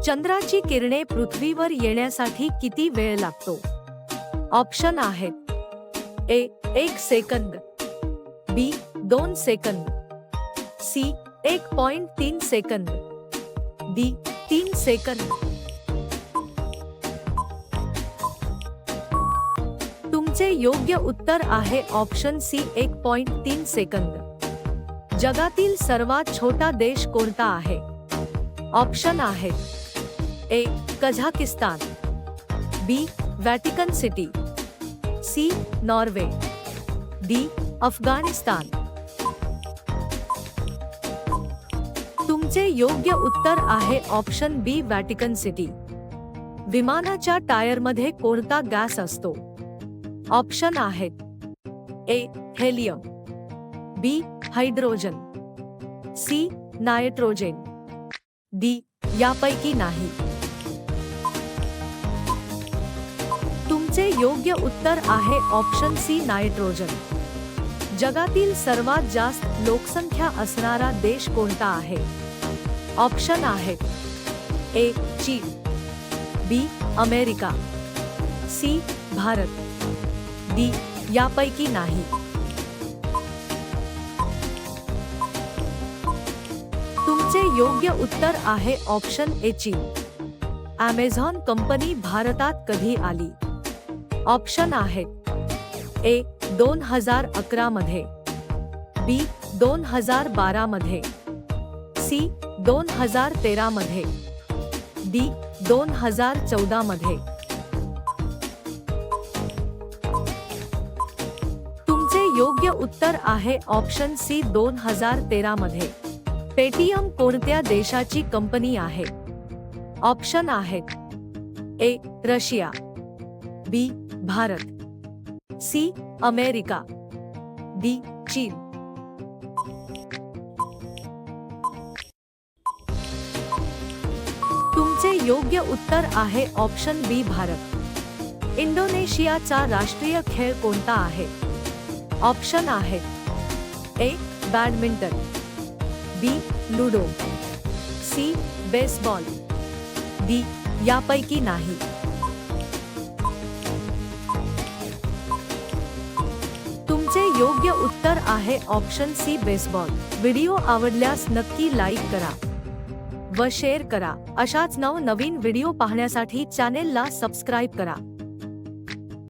चंद्राची किरणे पृथ्वीवर येण्यासाठी किती वेळ लागतो? ऑप्शन आहेत: ए 1 सेकंद, बी 2 सेकंद, सी 1.3 सेकंद, डी 3 सेकंद. तुमचे योग्य उत्तर आहे ऑप्शन सी 1.3 सेकंद. जगातील सर्वात छोटा देश कोणता आहे? ऑप्शन आहेत: A Kazakhstan, B Vatican City, C Norway, D Afghanistan. तुमचे योग्य उत्तर आहे ऑप्शन बी व्हॅटिकन सिटी. विमानाच्या टायरमध्ये कोणता गॅस असतो? ऑप्शन आहेत: ए हेलियम, बी हायड्रोजन, सी नायट्रोजन, डी यापैकी नाही. तुमचे योग्य उत्तर आहे ऑप्शन सी नायट्रोजन. जगातील सर्वात जास्त लोकसंख्या असणारा देश कोणता आहे? ऑप्शन आहेत: ए चीन, बी अमेरिका, सी भारत, डी यापैकी नाही. तुमचे योग्य उत्तर आहे ऑप्शन ए चीन. ॲमेझॉन कंपनी भारतात कधी आली? ऑप्शन आहेत: ए 2011 मध्ये, बी 2012 मध्ये, सी 2013 मध्ये, डी 2014 मध्ये. तुमचे योग्य उत्तर आहे ऑप्शन सी 2013 मध्ये. पेटीएम कोणत्या देशाची कंपनी आहे? ऑप्शन आहेत: A Russia, B Bharat, C America, D चीन. तुमचे योग्य उत्तर आहे ऑप्शन बी भारत. इंडोनेशियाचा राष्ट्रीय खेळ कोणता आहे? ऑप्शन आहेत: ए बॅडमिंटन, बी लुडो, सी बेसबॉल, डी यापैकी नाही. तुमचे योग्य उत्तर आहे ऑप्शन सी बेसबॉल. व्हिडिओ आवडल्यास नक्की लाईक करा व शेअर करा. अशाच नवनवीन व्हिडिओ पाहण्यासाठी चॅनेलला सबस्क्राईब करा.